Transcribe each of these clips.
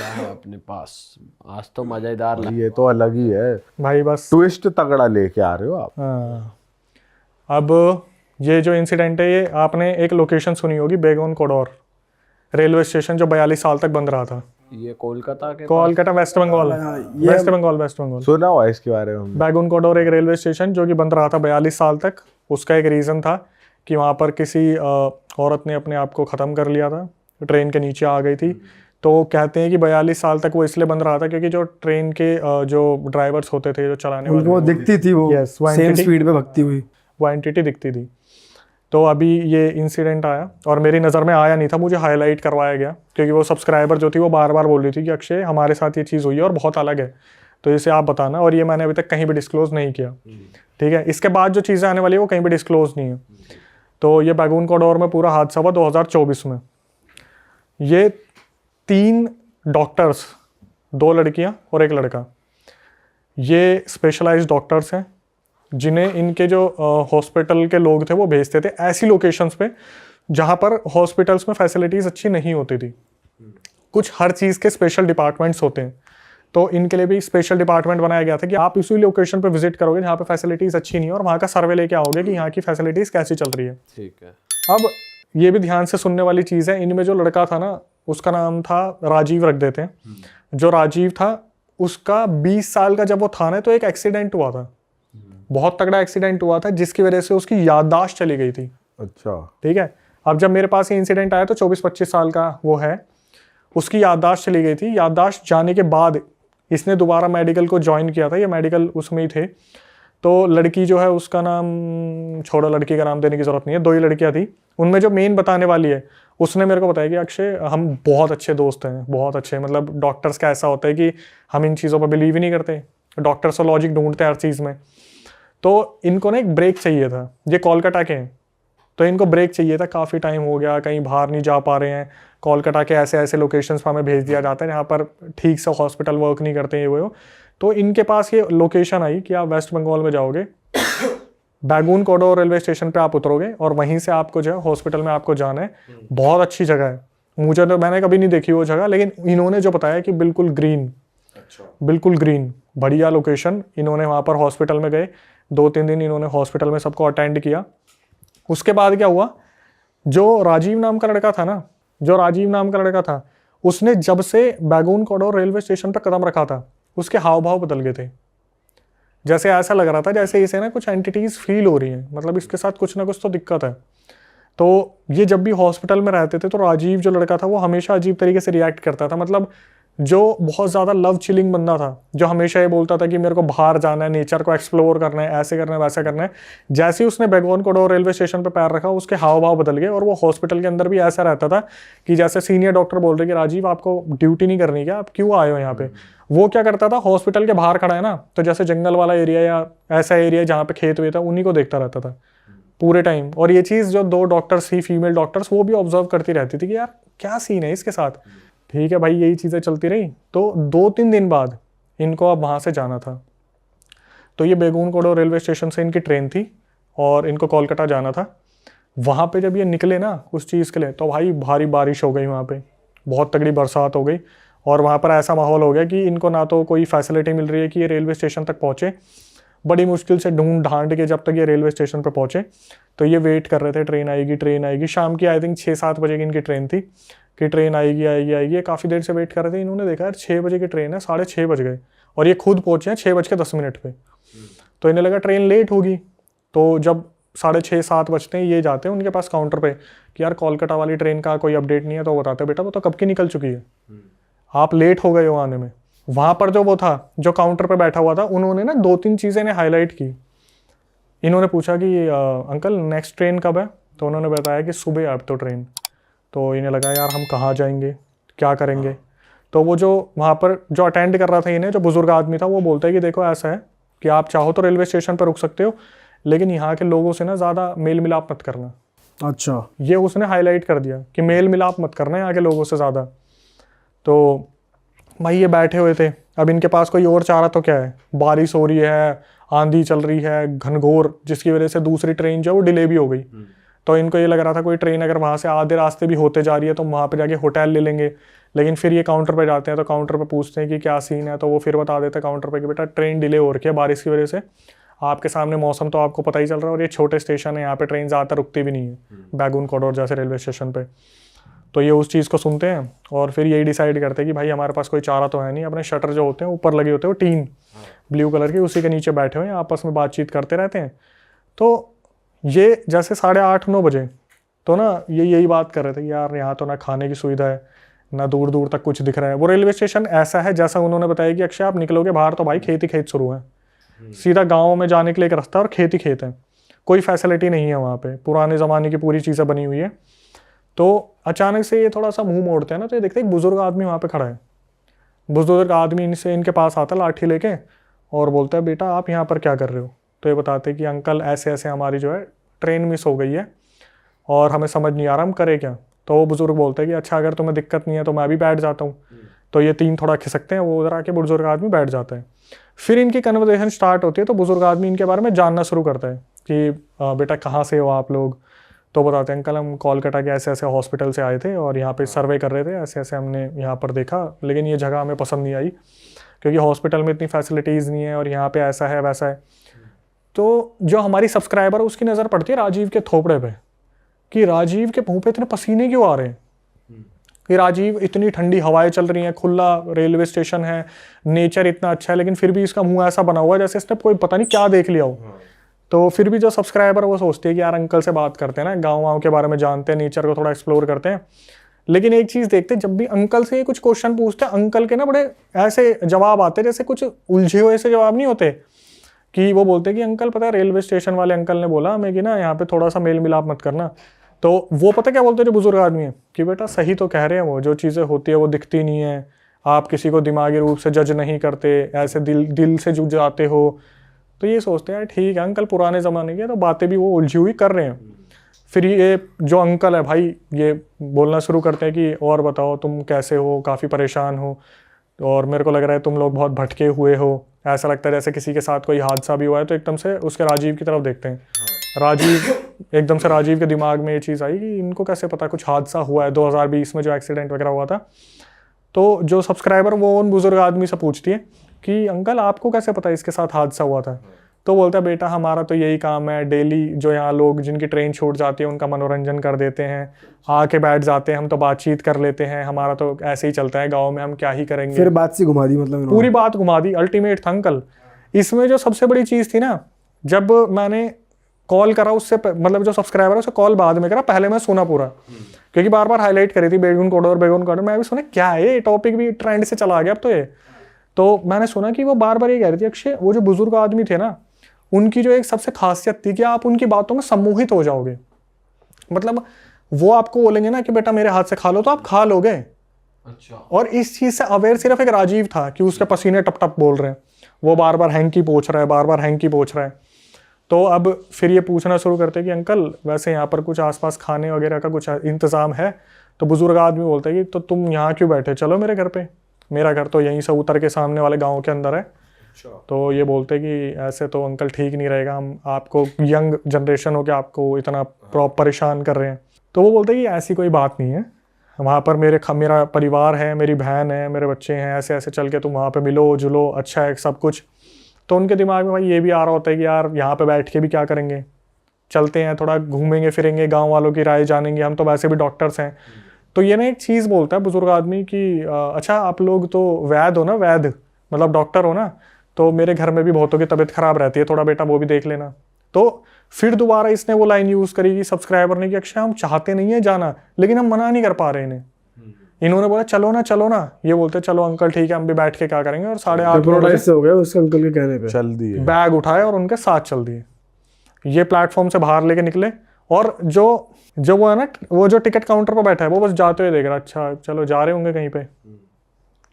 क्या है अपने पास? आज तो मजेदार ये तो अलग ही है भाई बस। ट्विस्ट तगड़ा लेके आ रहे हो आप। हाँ। अब ये जो इंसिडेंट है, ये आपने एक लोकेशन सुनी होगी, बेगोन कोडोर रेलवे स्टेशन, जो 42 साल तक बंद रहा था। ये कोलकाता के Kolkata, West Bengal, West Bengal, West Bengal. सुना हुआ है इसके बारे में। बैगुन कोडोर एक रेलवे स्टेशन जो कि बंद रहा था 42 साल तक। उसका एक रीज़न था कि वहाँ पर किसी औरत ने अपने आप को ख़त्म कर लिया था, ट्रेन के नीचे आ गई थी। तो कहते हैं कि 42 साल तक वो इसलिए बंद रहा था क्योंकि जो ट्रेन के जो ड्राइवर्स होते थे, जो चलाने वाले, उनको दिखती थी वो Yes, वो सेम entity- स्पीड पे भगती हुई। वो एंटिटी दिखती थी। तो अभी ये इंसिडेंट आया और मेरी नज़र में आया नहीं था, मुझे हाईलाइट करवाया गया क्योंकि वो सब्सक्राइबर जो थी वो बार बार बोल रही थी कि अक्षय हमारे साथ ये चीज़ हुई है और बहुत अलग है, तो इसे आप बताना। और ये मैंने अभी तक कहीं भी डिस्क्लोज़ नहीं किया, ठीक है। इसके बाद जो चीज़ें आने वाली है वो कहीं भी डिस्क्लोज़ नहीं है। तो ये बैगुन कोडोर में पूरा हादसा हुआ 2024 में। ये 3 डॉक्टर्स, 2 लड़कियां और 1 लड़का, ये स्पेशलाइज्ड डॉक्टर्स हैं जिन्हें इनके जो हॉस्पिटल के लोग थे वो भेजते थे ऐसी लोकेशंस पे जहाँ पर हॉस्पिटल्स में फैसिलिटीज़ अच्छी नहीं होती थी। कुछ हर चीज़ के स्पेशल डिपार्टमेंट्स होते हैं, तो इनके लिए भी स्पेशल डिपार्टमेंट बनाया गया था कि आप इसी लोकेशन पे विजिट करोगे जहाँ पे फैसिलिटीज़ अच्छी नहीं है और वहाँ का सर्वे लेके आओगे कि यहाँ की फैसिलिटीज़ कैसी चल रही है। ठीक है। अब ये भी ध्यान से सुनने वाली चीज़ है, इनमें जो लड़का था ना, उसका नाम था राजीव, रख देते हैं। जो राजीव था उसका 20 साल का जब वो था ना, तो एक एक्सीडेंट हुआ था, बहुत तगड़ा एक्सीडेंट हुआ था जिसकी वजह से उसकी याददाश्त चली गई थी। अच्छा। ठीक है। अब जब मेरे पास ये इंसिडेंट आया तो 24-25 साल का वो है, उसकी याददाश्त चली गई थी। याददाश्त जाने के बाद इसने दोबारा मेडिकल को ज्वाइन किया था, ये मेडिकल उसमें ही थे। तो लड़की जो है उसका नाम छोड़ो, लड़की का नाम देने की ज़रूरत नहीं है, 2 ही लड़कियां थी। उनमें जो मेन बताने वाली है उसने मेरे को बताया कि अक्षय हम बहुत अच्छे दोस्त हैं, बहुत अच्छे, मतलब डॉक्टर्स का ऐसा होता है कि हम इन चीज़ों पर बिलीव ही नहीं करते, डॉक्टर्स तो लॉजिक ढूंढते हैं हर चीज़ में। तो इनको ना एक ब्रेक चाहिए था, ये कोलकाता के हैं, तो इनको ब्रेक चाहिए था। काफ़ी टाइम हो गया, कहीं बाहर नहीं जा पा रहे हैं। कोलकाता के ऐसे ऐसे लोकेशंस पर हमें भेज दिया जाता है जहाँ पर ठीक से हॉस्पिटल वर्क नहीं करते, ये वो। तो इनके पास ये लोकेशन आई कि आप वेस्ट बंगाल में जाओगे, बैगुन कोडोर रेलवे स्टेशन पे आप उतरोगे और वहीं से आपको जो है हॉस्पिटल में आपको जाना है। बहुत अच्छी जगह है, मुझे तो, मैंने कभी नहीं देखी वो जगह, लेकिन इन्होंने जो बताया कि बिल्कुल ग्रीन, बिल्कुल ग्रीन, बढ़िया लोकेशन। इन्होंने वहाँ पर हॉस्पिटल में गए, 2-3 दिन इन्होंने हॉस्पिटल में सबको अटेंड किया। उसके बाद क्या हुआ, जो राजीव नाम का लड़का था ना, जो राजीव नाम का लड़का था, उसने जब से बैगुन कोडोर रेलवे स्टेशन पर कदम रखा था, उसके हाव भाव बदल गए थे। जैसे ऐसा लग रहा था जैसे इसे ना कुछ एंटिटीज फील हो रही हैं, मतलब इसके साथ कुछ ना कुछ तो दिक्कत है। तो ये जब भी हॉस्पिटल में रहते थे तो राजीव जो लड़का था वो हमेशा अजीब तरीके से रिएक्ट करता था। मतलब जो बहुत ज़्यादा लव चिलिंग बंदा था, जो हमेशा ये बोलता था कि मेरे को बाहर जाना है, नेचर को एक्सप्लोर करना है, ऐसे करना है, वैसा करना है। जैसे ही उसने बैगुन कोडोर रेलवे स्टेशन पर पैर रखा, उसके हाव भाव बदल गए और वो हॉस्पिटल के अंदर भी ऐसा रहता था कि जैसे सीनियर डॉक्टर बोल रहे कि राजीव आपको ड्यूटी नहीं करनी क्या, आप क्यों आए हो यहाँ पे। वो क्या करता था, हॉस्पिटल के बाहर खड़ा है ना, तो जैसे जंगल वाला एरिया या ऐसा एरिया जहाँ पे खेत हुए था, उन्हीं को देखता रहता था पूरे टाइम। और ये चीज़ जो 2 डॉक्टर्स थी, फीमेल डॉक्टर्स, वो भी ऑब्जर्व करती रहती थी कि यार क्या सीन है इसके साथ। ठीक है भाई, यही चीज़ें चलती रही। तो 2-3 दिन बाद इनको अब वहाँ से जाना था। तो ये बैगुन कोडोर रेलवे स्टेशन से इनकी ट्रेन थी और इनको कोलकाता जाना था। वहाँ पे जब ये निकले ना उस चीज़ के लिए, तो भाई भारी बारिश हो गई वहाँ पे, बहुत तगड़ी बरसात हो गई। और वहाँ पर ऐसा माहौल हो गया कि इनको ना तो कोई फैसिलिटी मिल रही है कि ये रेलवे स्टेशन तक पहुँचे। बड़ी मुश्किल से ढूंढ ढांड के जब तक ये रेलवे स्टेशन पर पहुँचे, तो ये वेट कर रहे थे ट्रेन आएगी, ट्रेन आएगी। शाम की आई थिंक 6-7 बजे की इनकी ट्रेन थी कि ट्रेन आएगी आएगी आएगी। काफ़ी देर से वेट कर रहे थे। इन्होंने देखा यार 6 बजे की ट्रेन है, 6:30 बज गए और ये खुद पहुँचे हैं 6:10 पे। तो इन्हें लगा ट्रेन लेट होगी। तो जब 6:30-7 बजते हैं, ये जाते हैं उनके पास काउंटर पे कि यार कोलकाता वाली ट्रेन का कोई अपडेट नहीं है। तो बताते बेटा वो तो कब की निकल चुकी है, आप लेट हो गए हो आने में। वहाँ पर जो वो था, जो काउंटर पे बैठा हुआ था, उन्होंने ना 2-3 चीज़ें ने हाईलाइट की। इन्होंने पूछा कि अंकल नेक्स्ट ट्रेन कब है, तो उन्होंने बताया कि सुबह है अब तो ट्रेन। तो इन्हें लगा यार हम कहाँ जाएंगे, क्या करेंगे। तो वो जो वहाँ पर जो अटेंड कर रहा था इन्हें, जो बुजुर्ग आदमी था, वो बोलता है कि देखो ऐसा है कि आप चाहो तो रेलवे स्टेशन पर रुक सकते हो, लेकिन यहाँ के लोगों से ना ज़्यादा मेल मिलाप मत करना। अच्छा, ये उसने हाईलाइट कर दिया कि मेल मिलाप मत करना यहाँ के लोगों से ज़्यादा। तो भाई ये बैठे हुए थे, अब इनके पास कोई और चारा तो क्या है, बारिश हो रही है, आंधी चल रही है घनघोर, जिसकी वजह से दूसरी ट्रेन जो है वो डिले भी हो गई। तो इनको ये लग रहा था कोई ट्रेन अगर वहाँ से आधे रास्ते भी होते जा रही है तो वहाँ पे जाके होटल ले लेंगे। लेकिन फिर ये काउंटर पे जाते हैं तो काउंटर पे पूछते हैं कि क्या सीन है, तो वो फिर बता देते हैं काउंटर पे कि बेटा ट्रेन डिले हो रखी है बारिश की वजह से, आपके सामने मौसम तो आपको पता ही चल रहा है और ये छोटे स्टेशन है, यहाँ पे ट्रेन ज़्यादातर रुकती भी नहीं है बैगुन कॉरिडोर जैसे रेलवे स्टेशन पे। तो ये उस चीज़ को सुनते हैं और फिर यही डिसाइड करते हैं कि भाई हमारे पास कोई चारा तो है नहीं, अपने शटर जो होते हैं ऊपर लगे होते हैं वो टीन ब्लू कलर की, उसी के नीचे बैठे हुए हैं, आपस में बातचीत करते रहते हैं। तो ये जैसे 8:30-9 बजे तो ना ये यही बात कर रहे थे यार यहाँ तो ना खाने की सुविधा है, ना दूर दूर तक कुछ दिख रहा है। वो रेलवे स्टेशन ऐसा है जैसा उन्होंने बताया कि अक्षय आप निकलोगे बाहर तो भाई खेत ही खेत शुरू है, सीधा गाँव में जाने के लिए एक रास्ता और खेत ही खेत है, कोई फैसिलिटी नहीं है वहाँ पे, पुराने ज़माने की पूरी चीज़ें बनी हुई है। तो अचानक से ये थोड़ा सा मुंह मोड़ते हैं ना तो ये देखते हैं एक बुजुर्ग आदमी वहाँ पे खड़ा है। बुजुर्ग आदमी इनके पास आता लाठी लेके और बोलता है बेटा आप यहाँ पर क्या कर रहे हो। तो ये बताते हैं कि अंकल ऐसे ऐसे हमारी जो है ट्रेन मिस हो गई है और हमें समझ नहीं आ रहा हम करें क्या। तो वो बुजुर्ग बोलते हैं कि अच्छा अगर तुम्हें दिक्कत नहीं है तो मैं भी बैठ जाता हूँ। तो ये तीन थोड़ा खिसकते हैं, वो उधर आके बुजुर्ग आदमी बैठ जाता है। फिर इनकी कन्वर्सेशन स्टार्ट होती है तो बुजुर्ग आदमी इनके बारे में जानना शुरू करता है कि बेटा कहाँ से हो आप लोग। तो बताते हैं अंकल हम कोलकाता के ऐसे ऐसे हॉस्पिटल से आए थे और यहाँ पे सर्वे कर रहे थे, ऐसे ऐसे हमने यहाँ पर देखा लेकिन ये जगह हमें पसंद नहीं आई क्योंकि हॉस्पिटल में इतनी फैसिलिटीज़ नहीं है और यहाँ पे ऐसा है वैसा है। तो जो हमारी सब्सक्राइबर है उसकी नज़र पड़ती है राजीव के थोपड़े पे कि राजीव के मुँह पे इतने पसीने क्यों आ रहे हैं, कि राजीव इतनी ठंडी हवाएं चल रही हैं, खुला रेलवे स्टेशन है, नेचर इतना अच्छा है, लेकिन फिर भी इसका मुंह ऐसा बना हुआ है जैसे इसने कोई पता नहीं क्या देख लिया हो। तो फिर भी जो सब्सक्राइबर है वो सोचते हैं कि यार अंकल से बात करते हैं ना, गाँव के बारे में जानते हैं, नेचर को थोड़ा एक्सप्लोर करते हैं। लेकिन एक चीज़ देखते हैं जब भी अंकल से कुछ क्वेश्चन पूछते हैं अंकल के ना बड़े ऐसे जवाब आते हैं जैसे कुछ उलझे हुए से जवाब नहीं होते, कि वो बोलते हैं कि अंकल पता है रेलवे स्टेशन वाले अंकल ने बोला हमें कि ना यहाँ पे थोड़ा सा मेल मिलाप मत करना। तो वो पता क्या बोलते हैं जो बुजुर्ग आदमी है कि बेटा सही तो कह रहे हैं, वो जो चीज़ें होती है वो दिखती नहीं है, आप किसी को दिमागी रूप से जज नहीं करते, ऐसे दिल से जुड़ जाते हो। तो ये सोचते हैं ठीक है अंकल पुराने ज़माने के, तो बातें भी वो उलझी हुई कर रहे हैं। फिर ये जो अंकल है भाई ये बोलना शुरू करते हैं कि और बताओ तुम कैसे हो, काफ़ी परेशान हो और मेरे को लग रहा है तुम लोग बहुत भटके हुए हो, ऐसा लगता है जैसे किसी के साथ कोई हादसा भी हुआ है। तो एकदम से उसके राजीव की तरफ देखते हैं, एकदम से राजीव के दिमाग में ये चीज़ आई कि इनको कैसे पता कुछ हादसा हुआ है 2020 में जो एक्सीडेंट वगैरह हुआ था। तो जो सब्सक्राइबर वो उन बुजुर्ग आदमी से पूछती है कि अंकल आपको कैसे पता इसके साथ हादसा हुआ था। तो बोलता है बेटा हमारा तो यही काम है, डेली जो यहाँ लोग जिनकी ट्रेन छूट जाती है उनका मनोरंजन कर देते हैं, आके बैठ जाते हैं, हम तो बातचीत कर लेते हैं, हमारा तो ऐसे ही चलता है गाँव में, हम क्या ही करेंगे। फिर बात सी घुमा दी, मतलब पूरी बात घुमा दी, अल्टीमेट था अंकल। इसमें जो सबसे बड़ी चीज़ थी ना, जब मैंने कॉल करा उससे मतलब जो सब्सक्राइबर है उसे कॉल बाद में करा, पहले मैं सुना पूरा क्योंकि बार बार हाईलाइट करी थी बैगुन कॉरिडोर। मैं भी सुना क्या है ये टॉपिक भी ट्रेंड से चला गया अब तो ये। तो मैंने सुना कि वो बार बार ये कह रही थी अक्षय वो जो बुजुर्ग आदमी थे ना उनकी जो एक सबसे खासियत थी कि आप उनकी बातों में सम्मोहित हो जाओगे। मतलब वो आपको बोलेंगे ना कि बेटा मेरे हाथ से खा लो तो आप खा लोगे। अच्छा। और इस चीज़ से अवेयर सिर्फ एक राजीव था कि उसके पसीने टप टप बोल रहे हैं, वो बार बार हैंकी पोंछ रहा है, बार बार हैंकी पोंछ रहा है। तो अब फिर ये पूछना शुरू करते हैं कि अंकल वैसे यहाँ पर कुछ आसपास खाने वगैरह का कुछ इंतज़ाम है। तो बुजुर्ग आदमी बोलता है कि तो तुम यहाँ क्यों बैठे, चलो मेरे घर पे, मेरा घर तो यहीं से उतर के सामने वाले गाँव के अंदर है। तो ये बोलते हैं कि ऐसे तो अंकल ठीक नहीं रहेगा, हम आपको यंग जनरेशन हो के आपको इतना परेशान कर रहे हैं। तो वो बोलते हैं कि ऐसी कोई बात नहीं है, वहाँ पर मेरा परिवार है, मेरी बहन है, मेरे बच्चे हैं, ऐसे ऐसे चल के तुम वहाँ पे मिलो जुलो, अच्छा है सब कुछ। तो उनके दिमाग में भाई ये भी आ रहा होता है कि यार यहाँ पे बैठ के भी क्या करेंगे, चलते हैं थोड़ा घूमेंगे फिरेंगे, गाँव वालों की राय जानेंगे, हम तो वैसे भी डॉक्टर्स हैं। तो ये ना एक चीज़ बोलता है बुजुर्ग आदमी कि अच्छा आप लोग तो वैद्य हो ना, वैद्य मतलब डॉक्टर हो ना, तो मेरे घर में भी बहुतों की तबीयत खराब रहती है, थोड़ा बेटा वो भी देख लेना। तो फिर दोबारा इसने वो लाइन यूज़ करी कि सब्सक्राइबर ने कि अक्षय हम चाहते नहीं है जाना लेकिन हम मना नहीं कर पा रहे इन्हें। इन्होंने बोला चलो ना, ये बोलते चलो अंकल ठीक है हम भी बैठ के क्या करेंगे। और 8:30 हो गया उसके अंकल के कहने पे चल दिए, बैग उठाए और उनके साथ चल दिए। ये प्लेटफॉर्म से बाहर लेके निकले और जो वो है ना वो जो टिकट काउंटर पर बैठा है वो बस जाते हुए देख रहा, अच्छा चलो जा रहे होंगे कहीं पे।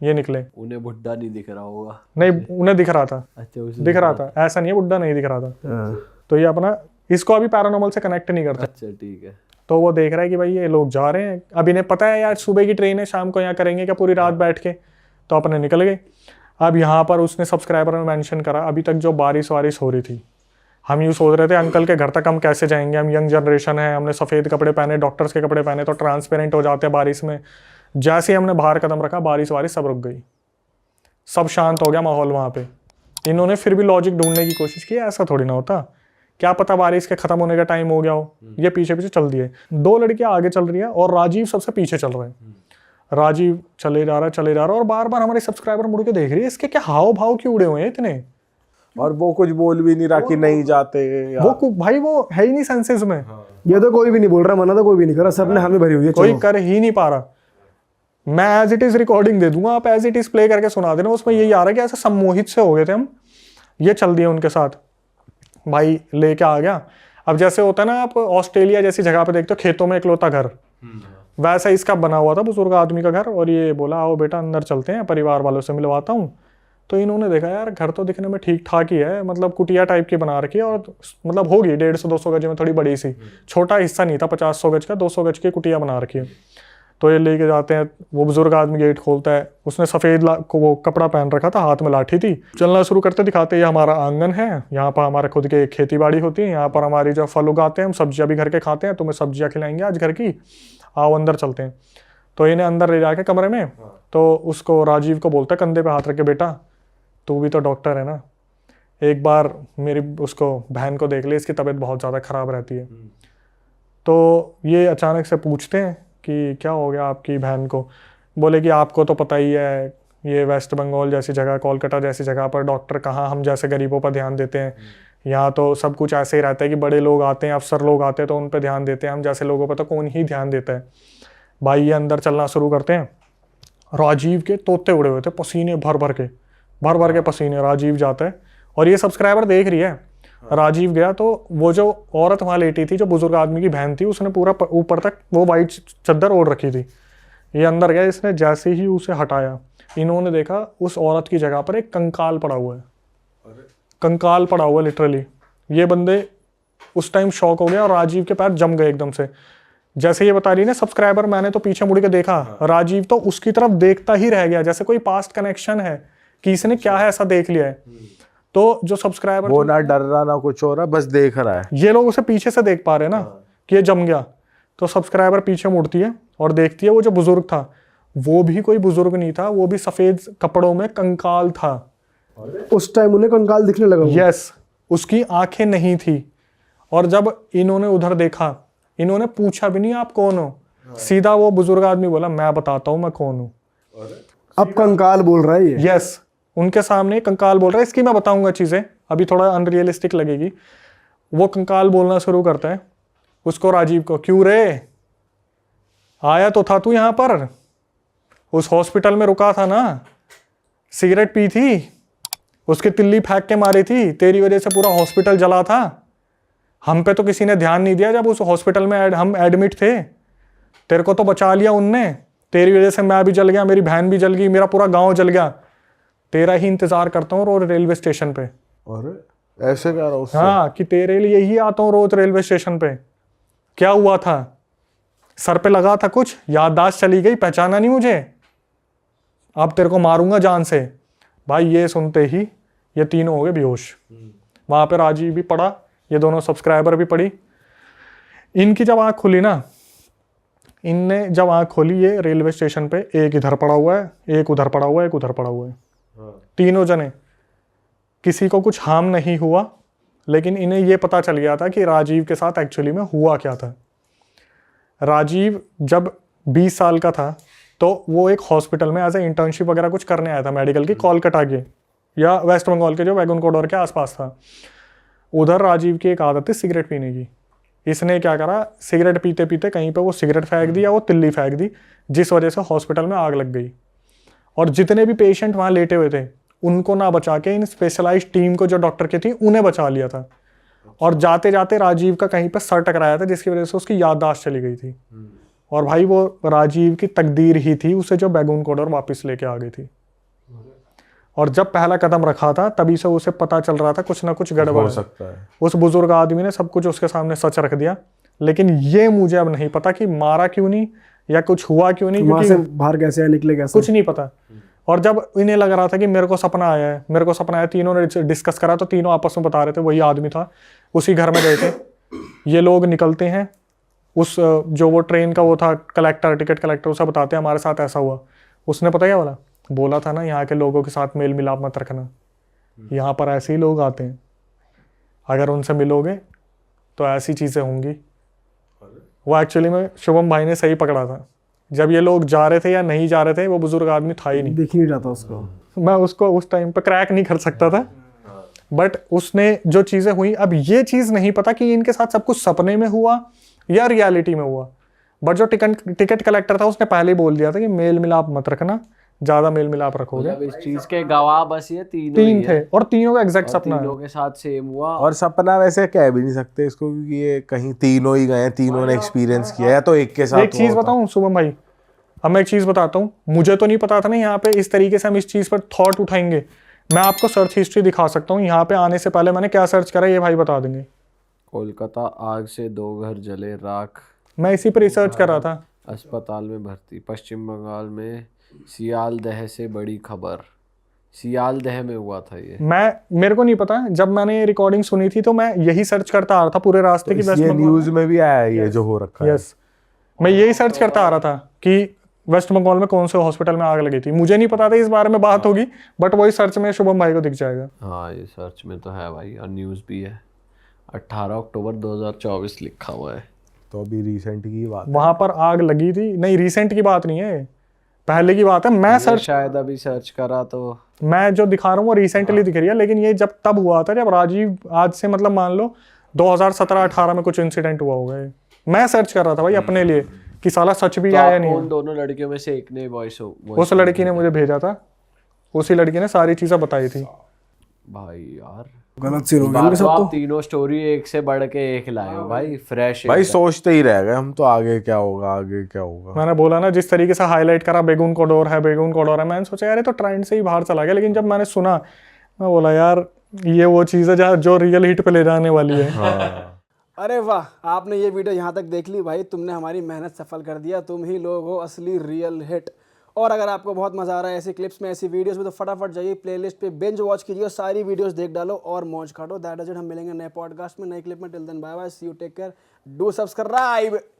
ये निकले, उन्हें बुड्ढा नहीं दिख रहा होगा। नहीं उन्हें दिख रहा था, अच्छा दिख रहा था, ऐसा नहीं है बुड्ढा नहीं दिख रहा था। तो ये अपना इसको अभी पैरानॉर्मल से कनेक्ट नहीं करता। अच्छा ठीक है। तो वो देख रहा है कि भाई ये लोग जा रहे हैं, अब इन्हें पता है यार सुबह की ट्रेन है, शाम को यहाँ करेंगे क्या पूरी रात बैठ के। तो अपने निकल गए। अब यहाँ पर उसने सब्सक्राइबर में मेंशन करा अभी तक जो बारिश वारिश हो रही थी, हम यूँ सोच रहे थे अंकल के घर तक हम कैसे जाएंगे, हम यंग जनरेशन है, हमने सफ़ेद कपड़े पहने, डॉक्टर्स के कपड़े पहने तो ट्रांसपेरेंट हो जाते हैं बारिश में। जैसे ही हमने बाहर कदम रखा बारिश वारिश सब रुक गई, सब शांत हो गया माहौल वहाँ पे। इन्होंने फिर भी लॉजिक ढूंढने की कोशिश की, ऐसा थोड़ी ना होता, क्या पता बारिश के खत्म होने का टाइम हो गया हो। ये पीछे पीछे चल दिए, 2 लड़कियां आगे चल रही है और राजीव सबसे पीछे चल रहे हैं। राजीव चले जा रहा है और बार बार हमारे सब्सक्राइबर मुड़ के देख रही है, इसके क्या हाव भाव क्यों उड़े हुए हैं इतने। और वो कुछ बोल भी नहीं रहा कि नहीं जाते यार। भाई वो है ही नहीं सेंसेस में। ये तो कोई भी नहीं बोल रहा, मना तो कोई भी नहीं कर रहा, सबने हमें भरी हुई है। कोई कर ही नहीं पा रहा। मैं एज इट इज रिकॉर्डिंग दे दूंगा, आप एज इट इज प्ले करके सुना देना। उसमें यही आ रहा है कि ऐसे सम्मोहित से हो गए थे हम, ये चल दिए उनके साथ। भाई लेके आ गया। अब जैसे होता है ना, आप ऑस्ट्रेलिया जैसी जगह पे देखते हो खेतों में इकलौता घर, वैसा इसका बना हुआ था बुजुर्ग आदमी का घर। और ये बोला आओ बेटा अंदर चलते हैं, परिवार वालों से मिलवाता हूँ। तो इन्होंने देखा यार घर तो दिखने में ठीक ठाक ही है, मतलब कुटिया टाइप की बना रखी है, और मतलब होगी 150-200 गज में, थोड़ी बड़ी सी, छोटा हिस्सा नहीं था 50-100 गज का, 200 गज की कुटिया बना रखी है। तो ये लेके जाते हैं, वो बुजुर्ग आदमी गेट खोलता है, उसने सफ़ेद वो कपड़ा पहन रखा था, हाथ में लाठी थी। चलना शुरू करते दिखाते ये हमारा आंगन है, यहाँ पर हमारे खुद के खेती बाड़ी होती है, यहाँ पर हमारी जो फल उगाते हैं, हम सब्जियाँ भी घर के खाते हैं, तुम्हें सब्जियाँ खिलाएंगे आज घर की, आओ अंदर चलते हैं। तो इन्हें अंदर ले जाके कमरे में, तो उसको राजीव को बोलता है कंधे पे हाथ रख के, बेटा तू भी तो डॉक्टर है ना, एक बार मेरी उसको बहन को देख ले, इसकी तबीयत बहुत ज़्यादा ख़राब रहती है। तो ये अचानक से पूछते हैं कि क्या हो गया आपकी बहन को। बोले कि आपको तो पता ही है, ये वेस्ट बंगाल जैसी जगह, कोलकाता जैसी जगह पर डॉक्टर कहाँ हम जैसे गरीबों पर ध्यान देते हैं। यहाँ तो सब कुछ ऐसे ही रहता है कि बड़े लोग आते हैं, अफसर लोग आते हैं तो उन पर ध्यान देते हैं, हम जैसे लोगों पर तो कौन ही ध्यान देता है। भाई ये अंदर चलना शुरू करते हैं। राजीव के तोते उड़े हुए थे, पसीने भर भर के पसीने। राजीव जाता है और ये सब्सक्राइबर देख रही है। राजीव गया तो वो जो औरत वहाँ लेटी थी, जो बुजुर्ग आदमी की बहन थी, उसने पूरा ऊपर तक वो वाइट चादर ओढ़ रखी थी। ये अंदर गया, इसने जैसे ही उसे हटाया, इन्होंने देखा उस औरत की जगह पर एक कंकाल पड़ा हुआ है। कंकाल पड़ा हुआ लिटरली। ये बंदे उस टाइम शॉक हो गया और राजीव के पैर जम गए एकदम से। जैसे ये बता रही ना सब्सक्राइबर, मैंने तो पीछे मुड़ के देखा, राजीव तो उसकी तरफ देखता ही रह गया, जैसे कोई पास्ट कनेक्शन है कि इसने क्या है ऐसा देख लिया है। तो जो सब्सक्राइबर, वो ना डर रहा ना कुछ हो रहा, बस देख रहा है। ये लोग उसे पीछे से देख पा रहे हैं ना कि ये जम गया। तो सब्सक्राइबर पीछे मुड़ती है और देखती है वो जो बुजुर्ग था, वो भी कोई बुजुर्ग नहीं था, वो भी सफेद कपड़ों में कंकाल था। उस टाइम उन्हें कंकाल दिखने लगा। यस, उसकी आंखें नहीं थी। और जब इन्होंने उधर देखा, इन्होंने पूछा भी नहीं आप कौन हो, सीधा वो बुजुर्ग आदमी बोला मैं बताता हूँ मैं कौन हूँ। अब कंकाल बोल रहा है ये। यस, उनके सामने कंकाल बोल रहा है। इसकी मैं बताऊंगा चीजें, अभी थोड़ा अनरियलिस्टिक लगेगी। वो कंकाल बोलना शुरू करता है उसको, राजीव को, क्यों रे आया तो था तू यहाँ पर, उस हॉस्पिटल में रुका था ना, सिगरेट पी थी, उसकी तिल्ली फेंक के मारी थी, तेरी वजह से पूरा हॉस्पिटल जला था, हम पे तो किसी ने ध्यान नहीं दिया जब उस हॉस्पिटल में हम एडमिट थे, तेरे को तो बचा लिया उनने, तेरी वजह से मैं भी जल गया, मेरी बहन भी जल गई, मेरा पूरा गांव जल गया, तेरा ही इंतजार करता हूँ रोज रेलवे स्टेशन पे। और ऐसे कह रहा हूँ। हाँ, कि तेरे लिए ही आता हूँ रोज रेलवे स्टेशन पे। क्या हुआ था, सर पे लगा था कुछ, याददाश्त चली गई, पहचाना नहीं मुझे, अब तेरे को मारूंगा जान से। भाई ये सुनते ही ये तीनों हो गए बेहोश। वहां पे राजीव भी पड़ा, ये दोनों सब्सक्राइबर भी पड़ी। इनकी जब आँख खुली ना, इनने जब आँख खोली, ये रेलवे स्टेशन पे एक इधर पड़ा हुआ है, एक उधर पड़ा हुआ है, एक उधर पड़ा हुआ है। तीनों जने, किसी को कुछ हार्म नहीं हुआ, लेकिन इन्हें ये पता चल गया था कि राजीव के साथ एक्चुअली में हुआ क्या था। राजीव जब 20 साल का था तो वो एक हॉस्पिटल में एज ए इंटर्नशिप वगैरह कुछ करने आया था मेडिकल की, कोलकाता के या वेस्ट बंगाल के जो वैगन कॉरिडोर के आसपास था। उधर राजीव की एक आदत थी सिगरेट पीने की। इसने क्या करा, सिगरेट पीते पीते कहीं पे वो सिगरेट फेंक दी या वो तिल्ली फेंक दी, जिस वजह से हॉस्पिटल में आग लग गई। और जितने भी पेशेंट वहाँ लेटे हुए थे उनको ना बचा के इन स्पेशलाइज्ड टीम को जो डॉक्टर की थी उन्हें बचा लिया था। और जाते जाते राजीव का कहीं पर सर टकराया था, जिसकी वजह से उसकी याददाश्त चली गई थी। और भाई वो राजीव की तकदीर ही थी उसे जो वैगन कॉरिडोर वापस लेके आ गई थी। और जब पहला कदम रखा था तभी से उसे पता चल रहा था कुछ ना कुछ गड़बड़ हो सकता है। उस बुजुर्ग आदमी ने सब कुछ उसके सामने सच रख दिया, लेकिन ये मुझे अब नहीं पता कि मारा क्यों नहीं या कुछ हुआ क्यों नहीं, वहां से बाहर कैसे निकले कैसे, कुछ नहीं पता। और जब इन्हें लग रहा था कि मेरे को सपना आया है, मेरे को सपना आया, तीनों ने डिस्कस करा तो तीनों आपस में बता रहे थे वही आदमी था, उसी घर में गए थे। ये लोग निकलते हैं, उस जो वो ट्रेन का वो था कलेक्टर, टिकट कलेक्टर, उसे बताते हैं हमारे साथ ऐसा हुआ। उसने पता क्या बोला था ना, यहाँ के लोगों के साथ मेल मिलाप मत रखना, यहाँ पर ऐसे ही लोग आते हैं, अगर उनसे मिलोगे तो ऐसी चीज़ें होंगी। वो एक्चुअली में शुभम भाई ने सही पकड़ा था। जब ये लोग जा रहे थे या नहीं जा रहे थे, वो बुजुर्ग आदमी था ही नहीं, देख ही नहीं रहा था उसको। मैं उसको उस टाइम पे क्रैक नहीं कर सकता था, बट उसने जो चीज़ें हुई, अब ये चीज़ नहीं पता कि इनके साथ सब कुछ सपने में हुआ या रियलिटी में हुआ, बट जो टिकट कलेक्टर था उसने पहले ही बोल दिया था कि मेल मिलाप मत रखना, ज्यादा मेल मिलाप रखोगे। मतलब इस चीज के गवाह बस ये तीन ही थे हैं। और तीनों का एग्जैक्ट और सपना तीनों है। के साथ सेम हुआ। और सपना वैसे कह भी नहीं सकते इसको, क्योंकि ये कहीं तीनों ही गए, तीनों ने एक्सपीरियंस किया है, तो एक के साथ एक चीज बताऊं शुभम भाई, अब मैं एक चीज बताता हूँ, मुझे तो नहीं पता था ना यहाँ पे इस तरीके से हम इस चीज पर थॉट उठाएंगे। मैं आपको सर्च हिस्ट्री दिखा सकता हूँ, यहाँ पे आने से पहले मैंने क्या सर्च करा ये भाई बता देंगे। कोलकाता आग से 2 घर जले राख, मैं इसी पर रिसर्च कर रहा था। अस्पताल में भर्ती, पश्चिम बंगाल में सियालदह से बड़ी खबर। सियालदह में हुआ था ये। मेरे को नहीं पता, जब मैंने ये रिकॉर्डिंग सुनी थी तो मैं यही सर्च करता आ रहा था पूरे रास्ते की। वेस्ट ये बंगाल न्यूज में भी आया है ये जो हो रखा है। यस, मैं यही सर्च करता आ रहा था कि वेस्ट बंगाल में कौन से हॉस्पिटल में आग लगी थी। मुझे नहीं पता था इस बारे में बात होगी, बट वही सर्च में शुभम भाई को दिख जाएगा। हाँ ये सर्च में तो है भाई, और न्यूज़ भी है। 18 अक्टूबर 2024 लिखा हुआ है। तो अभी रिसेंट की बात है। वहां पर आग लगी थी, नहीं रिसेंट की बात नहीं है, पहले की बात है। मैं ये सर्च शायद अभी सर्च करा तो मैं जो दिखा रहा हूँ वो रिसेंटली दिख रही है, लेकिन ये जब तब हुआ था जब राजीव, आज से मतलब मान लो 2017-18 में कुछ इंसिडेंट हुआ होगा ये। मैं सर्च कर रहा था भाई अपने लिए कि साला सच भी है या नहीं उन है। दोनों लड़कियों में से एक ने वॉइस उस लड़की ने मुझे भेजा था, उसी लड़की ने सारी चीजें बताई थी। भाई यार गलत सीन हो गया बात इनके तो साथ आप तो। तीनों स्टोरी एक से बढ़ के एक लाए हो भाई, फ्रेश भाई सोचते ही रह गए हम तो, आगे क्या होगा, आगे क्या होगा। मैंने बोला ना, जिस तरीके से हाईलाइट करा बेगून कॉडोर है, बेगून कॉडोर है, मैंने सोचा यार ये तो ट्रेंड से ही बाहर चला गया, लेकिन जब मैंने सुना मैं बोला यार ये वो चीज़ है जो रियल हिट पे ले जाने वाली है। हाँ। अरे वाह, आपने ये वीडियो यहाँ तक देख ली भाई, तुमने हमारी मेहनत सफल कर दिया। तुम ही लोग हो असली रियल हिट। और अगर आपको बहुत मजा आ रहा है ऐसी क्लिप्स में, ऐसी वीडियोस में, तो फटाफट जाइए प्लेलिस्ट पे बिंज वॉच कीजिए और सारी वीडियोस देख डालो और मौज काटो। That is it. हम मिलेंगे नए पॉडकास्ट में, नए क्लिप में। Till then bye bye, see you, take care, do subscribe.